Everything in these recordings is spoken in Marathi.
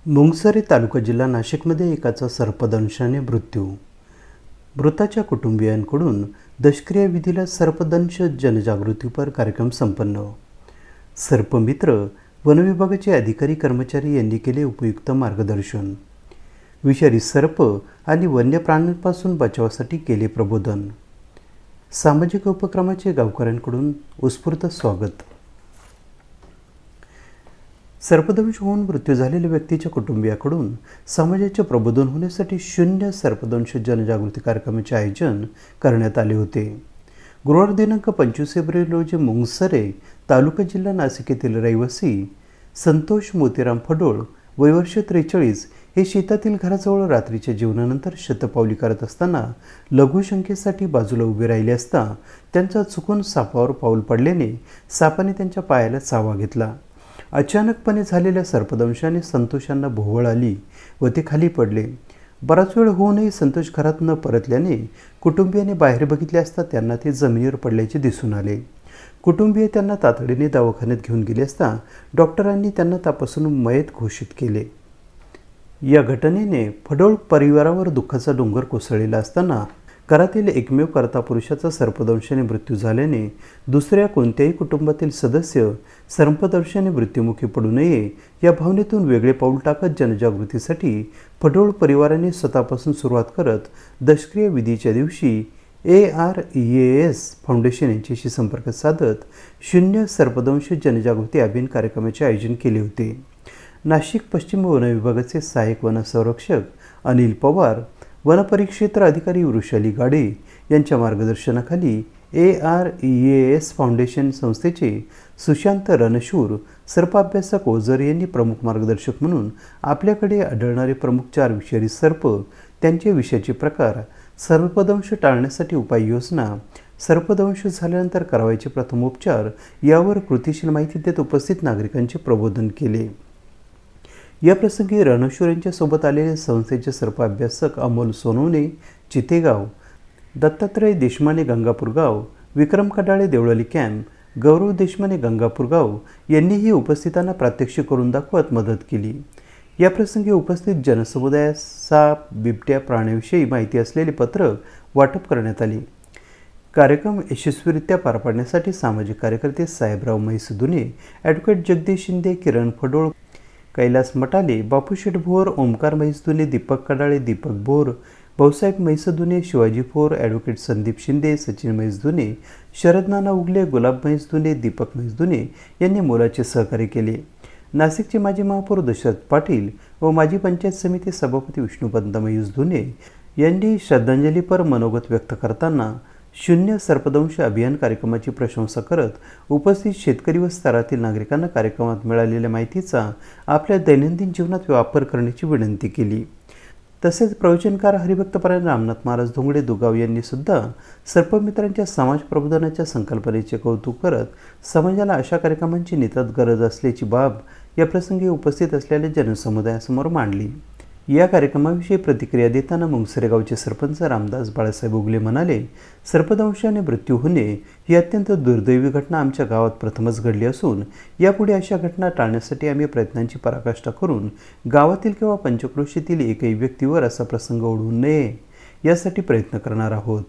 मुंगसरे तालुका जिल्हा नाशिकमध्ये एकाचा सर्पदंशाने मृत्यू. मृताच्या कुटुंबियांकडून दशक्रिया विधीला सर्पदंश जनजागृतीपर कार्यक्रम संपन्न. सर्पमित्र वनविभागाचे अधिकारी कर्मचारी यांनी केले उपयुक्त मार्गदर्शन. विषारी सर्प आणि वन्य प्राण्यांपासून बचावासाठी केले प्रबोधन. सामाजिक उपक्रमाचे गावकऱ्यांकडून उत्स्फूर्त स्वागत. सर्पदंश होऊन मृत्यू झालेल्या व्यक्तीच्या कुटुंबियाकडून समाजाचे प्रबोधन होण्यासाठी शून्य सर्पदंश जनजागृती कार्यक्रमाचे आयोजन करण्यात आले होते. गुरुवार दिनांक 25 एप्रिल रोजी मुंगसरे तालुका जिल्हा नाशिक येथील रहिवासी संतोष मोतीराम फडोळ वय वर्ष 43 हे शेतातील घराजवळ रात्रीच्या जेवणानंतर शतपावली करत असताना लघुशंकेसाठी बाजूला उभे राहिले असता त्यांचा चुकून सापावर पाऊल पडल्याने सापाने त्यांच्या पायाला चावा घेतला. अचानकपणे झालेल्या सर्पदंशाने संतोषांना भोवळ आली व ते खाली पडले. बराच वेळ होऊनही संतोष घरात न परतल्याने कुटुंबियांनी बाहेर बघितले असता त्यांना ते जमिनीवर पडल्याचे दिसून आले. कुटुंबीय त्यांना तातडीने दवाखान्यात घेऊन गेले असता डॉक्टरांनी त्यांना तपासून मयत घोषित केले. या घटनेने फडोळ परिवारावर दुःखाचा डोंगर कोसळलेला असताना घरातील एकमेव कर्ता पुरुषाचा सर्पदंशाने मृत्यू झाल्याने दुसऱ्या कोणत्याही कुटुंबातील सदस्य सर्पदंशाने मृत्युमुखी पडू नये या भावनेतून वेगळे पाऊल टाकत जनजागृतीसाठी फडोळ परिवाराने स्वतःपासून सुरुवात करत दशक्रिया विधीच्या दिवशी AREAS फाउंडेशन यांच्याशी संपर्क साधत शून्य सर्पदंश जनजागृती अभियान कार्यक्रमाचे आयोजन केले होते. नाशिक पश्चिम वन विभागाचे सहाय्यक वनसंरक्षक अनिल पवार, वनपरिक्षेत्र अधिकारी वृषाली गाडे यांच्या मार्गदर्शनाखाली AREAS फाउंडेशन संस्थेचे सुशांत रणशूर, सर्पाभ्यासक ओझर यांनी प्रमुख मार्गदर्शक म्हणून आपल्याकडे आढळणारे प्रमुख 4 विषारी सर्प, त्यांचे विषाचे प्रकार, सर्पदंश टाळण्यासाठी उपाययोजना, सर्पदंश झाल्यानंतर करावयाचे प्रथम उपचार यावर कृतीशील माहिती देत उपस्थित नागरिकांचे प्रबोधन केले. या प्रसंगी रणशूर यांच्यासोबत आलेले संस्थेचे सर्प अभ्यासक अमोल सोनवणे चितेगाव, दत्तात्रय देशमाने गंगापूर गाव, विक्रम कडाळे देवळाली कॅम्प, गौरव देशमाने गंगापूर गाव यांनीही उपस्थितांना प्रात्यक्षिक करून दाखवत मदत केली. या प्रसंगी उपस्थित जनसमुदायास साप, बिबट्या प्राण्याविषयी माहिती असलेले पत्र वाटप करण्यात आले. कार्यक्रम यशस्वीरित्या पार पाडण्यासाठी सामाजिक कार्यकर्ते साहेबराव म्हैसदुने, ॲडव्होकेट जगदीश शिंदे, किरण फडोळ, कैलास मटाले, बापूशेठ भोर, ओमकार म्हैसदुने, दीपक कडाळे, दीपक भोर, भाऊसाहेब म्हैसदुने, शिवाजी भोर, ॲडव्होकेट संदीप शिंदे, सचिन म्हैसदुने, शरद नाना उगले, गुलाब म्हैसदुने, दीपक म्हैसदुने यांनी मोलाचे सहकार्य केले. नाशिकचे माजी महापौर दशरथ पाटील व माजी पंचायत समिती सभापती विष्णुपंत म्हैसदुने यांनी श्रद्धांजलीपर मनोगत व्यक्त करताना शून्य सर्पदंश अभियान कार्यक्रमाची प्रशंसा करत उपस्थित शेतकरी व स्तरातील नागरिकांना कार्यक्रमात मिळालेल्या माहितीचा आपल्या दैनंदिन जीवनात वापर करण्याची विनंती केली. तसेच प्रवचनकार हरिभक्तपरायण रामनाथ महाराज धोंगडे दुगाव यांनी सुद्धा सर्पमित्रांच्या समाज प्रबोधनाच्या संकल्पनेचे कौतुक करत समाजाला अशा कार्यक्रमांची नितांत गरज असल्याची बाब या प्रसंगी उपस्थित असलेल्या जनसमुदायासमोर मांडली. या कार्यक्रमाविषयी प्रतिक्रिया देताना मुंगसरे गावचे सरपंच रामदास बाळासाहेब उगले म्हणाले, सर्पदंशाने मृत्यू होणे ही अत्यंत दुर्दैवी घटना आमच्या गावात प्रथमच घडली असून यापुढे अशा घटना टाळण्यासाठी आम्ही प्रयत्नांची पराकाष्ठा करून गावातील किंवा पंचक्रोशीतील एकही व्यक्तीवर असा प्रसंग ओढवू नये यासाठी प्रयत्न करणार आहोत.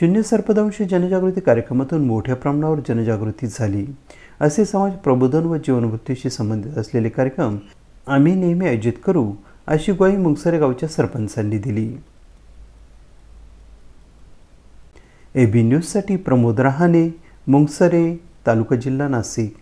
शून्य सर्पदंश जनजागृती कार्यक्रमातून मोठ्या प्रमाणावर जनजागृती झाली. असे समाज प्रबोधन व जीवनवृत्तीशी संबंधित असलेले कार्यक्रम आम्ही नेहमी आयोजित करू अशी ग्वाही मुंगसरे गावच्या सरपंचांनी दिली. AB न्यूजसाठी प्रमोद रहाणे, मुंगसरे, तालुका जिल्हा नाशिक.